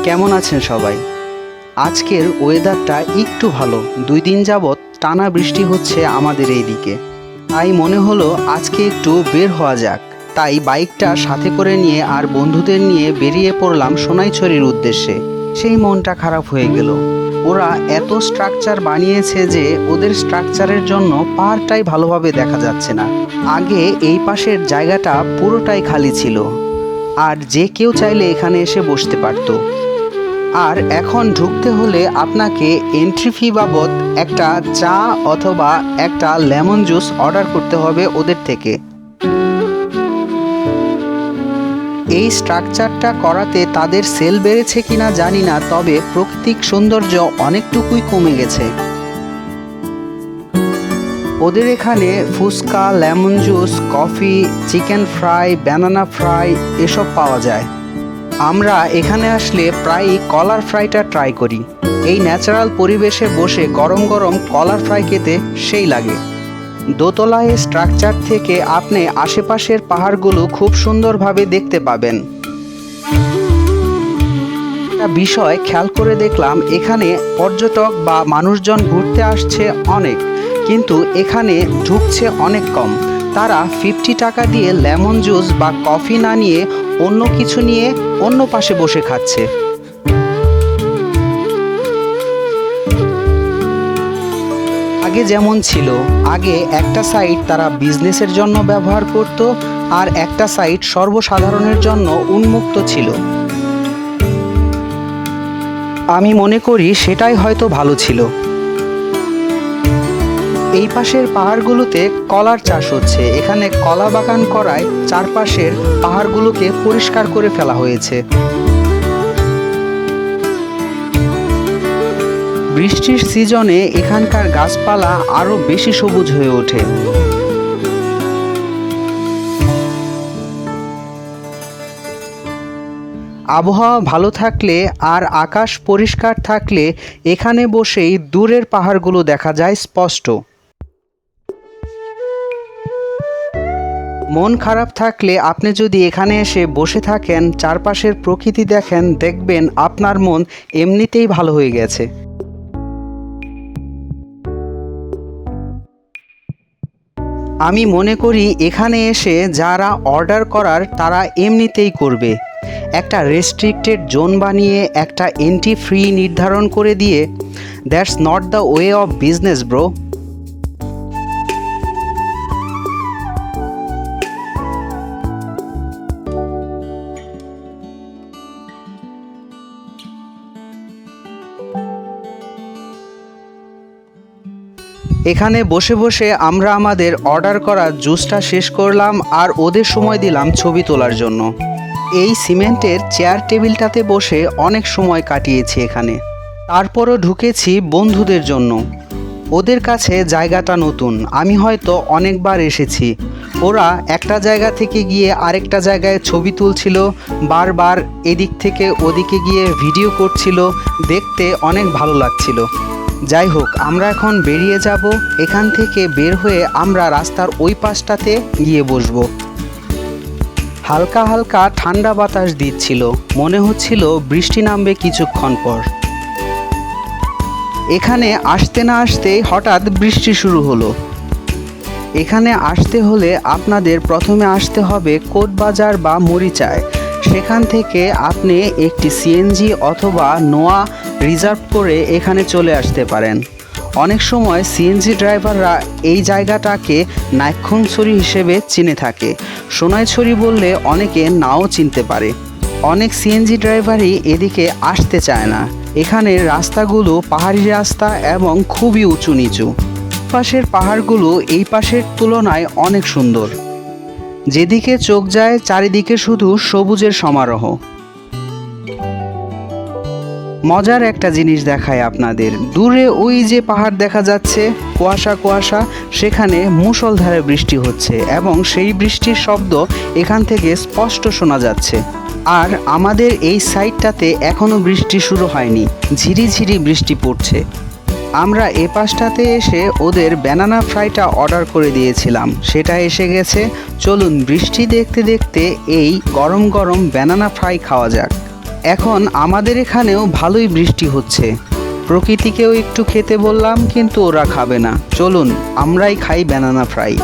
কেমন আছেন সবাই? আজকের ওয়েদারটা একটু ভালো। 2 দিন যাবৎ টানা বৃষ্টি হচ্ছে আমাদের এইদিকে। তাই মনে হলো আজকে একটু বের হওয়া যাক। তাই বাইকটা সাথে করে নিয়ে আর বন্ধুদের নিয়ে বেরিয়ে পড়লাম সোনাইছড়ির উদ্দেশ্যে। সেই মনটা খারাপ হয়ে গেল। ওরা এত স্ট্রাকচার বানিয়েছে যে ওদের স্ট্রাকচারের জন্য পাহাড়টাই ভালোভাবে দেখা যাচ্ছে না। আগে এই পাশের জায়গাটা পুরোটাই খালি ছিল, আর যে কেউ চাইলে এখানে এসে বসতে পারতো। আর এখন ঢুকতে হলে আপনাকে এন্ট্রি ফি বাবদ একটা চা অথবা একটা লেমন জুস অর্ডার করতে হবে ওদের থেকে। এই স্ট্রাকচারটা করাতে তাদের সেল বেড়েছে কিনা জানি না, তবে প্রাকৃতিক সৌন্দর্য অনেকটুকুই কমে গেছে। ওদের এখানে fuchka, lemon juice, coffee, chicken fry, banana fry এসব পাওয়া যায়। আমরা এখানে আসলে প্রায়ই কলার ফ্রাইটা ট্রাই করি। এই ন্যাচারাল পরিবেশে বসে গরম গরম কলার ফ্রাই খেতে সেই লাগে। দোতলায় স্ট্রাকচার থেকে আপনি আশেপাশের পাহাড়গুলো খুব সুন্দরভাবে দেখতে পাবেন। একটা বিষয় খেয়াল করে দেখলাম, এখানে পর্যটক বা মানুষজন ঘুরতে আসছে অনেক, কিন্তু এখানে ঢুকছে অনেক কম। তারা 50 টাকা দিয়ে লেমন জুস বা কফি না নিয়ে অন্য কিছু নিয়ে অন্য পাশে বসে খাচ্ছে। আগে যেমন ছিল, আগে একটা সাইড তারা বিজনেসের জন্য ব্যবহার করত আর একটা সাইড সর্বসাধারণের জন্য উন্মুক্ত ছিল। আমি মনে করি সেটাই হয়তো ভালো ছিল। এই পাশের পাহাড়গুলোতে কলার চাষ হচ্ছে। এখানে কলা বাগান করায় চারপাশের পাহাড়গুলোকে পরিষ্কার করে ফেলা হয়েছে। বৃষ্টির সিজনে এখানকার গাছপালা আরো বেশি সবুজ হয়ে ওঠে। আবহাওয়া ভালো থাকলে আর আকাশ পরিষ্কার থাকলে এখানে বসেই দূরের পাহাড়গুলো দেখা যায় স্পষ্ট। মন খারাপ থাকলে আপনি যদি এখানে এসে বসে থাকেন, চারপাশের প্রকৃতি দেখেন, দেখবেন আপনার মন এমনিতেই ভালো হয়ে গেছে। আমি মনে করি এখানে এসে যারা অর্ডার করার তারা এমনিতেই করবে। একটা রেস্ট্রিক্টেড জোন বানিয়ে একটা এন্ট্রি ফ্রি নির্ধারণ করে দিয়ে, that's not the way of business bro. এখানে বসে বসে আমরা আমাদের অর্ডার করা জুসটা শেষ করলাম আর ওদের সময় দিলাম ছবি তোলার জন্য। এই সিমেন্টের চেয়ার টেবিলটাতে বসে অনেক সময় কাটিয়েছি এখানে। তারপরও ঢুকেছি বন্ধুদের জন্য। ওদের কাছে জায়গাটা নতুন, আমি হয়তো অনেকবার এসেছি। ওরা একটা জায়গা থেকে গিয়ে আরেকটা জায়গায় ছবি তুলছিল, বারবার এদিক থেকে ওদিকে গিয়ে ভিডিও করছিল, দেখতে অনেক ভালো লাগছিল। যাই হোক, আমরা এখন বেরিয়ে যাব। এখান থেকে বের হয়ে আমরা রাস্তার ওই পাশটাতে গিয়ে বসবো। হালকা হালকা ঠান্ডা বাতাস দিচ্ছিল, মনে হচ্ছিল বৃষ্টি নামবে কিছুক্ষণ পর। এখানে আসতে না আসতেই হঠাৎ বৃষ্টি শুরু হলো। এখানে আসতে হলে আপনাদের প্রথমে আসতে হবে কোটবাজার বা মরিচায়। সেখান থেকে আপনি একটি সিএনজি অথবা নোয়া রিজার্ভ করে এখানে চলে আসতে পারেন। অনেক সময় সিএনজি ড্রাইভাররা এই জায়গাটাকে নাইক্ষ্যংছড়ি হিসেবে চিনে থাকে। সোনাইছড়ি বললে অনেকে নাও চিনতে পারে। অনেক সিএনজি ড্রাইভারই এদিকে আসতে চায় না। এখানে রাস্তাগুলো পাহাড়ি রাস্তা এবং খুবই উঁচু নিচু। পাশের পাহাড়গুলো এই পাশের তুলনায় অনেক সুন্দর। যেদিকে চোখ যায় চারিদিকে শুধু সবুজের সমারোহ। মজার একটা জিনিস দেখায় আপনাদের, দূরে ওই যে পাহাড় দেখা যাচ্ছে কুয়াশা কুয়াশা, সেখানে মুষলধারে বৃষ্টি হচ্ছে এবং সেই বৃষ্টির শব্দ এখান থেকে স্পষ্ট শোনা যাচ্ছে। আর আমাদের এই সাইডটাতে এখনো বৃষ্টি শুরু হয়নি, ঝিরিঝিরি বৃষ্টি পড়ছে। আমরা এ পাশটাতে এসে ওদের ব্যানানা ফ্রাইটা অর্ডার করে দিয়েছিলাম, সেটা এসে গেছে। চলুন বৃষ্টি দেখতে দেখতে এই গরম গরম ব্যানানা ফ্রাই খাওয়া যাক। এখন আমাদের এখানেও ভালোই বৃষ্টি হচ্ছে। প্রকৃতিকেও একটু খেতে বললাম, কিন্তু ওরা খাবে না। চলুন আমরাই খাই ব্যানানা ফ্রাই।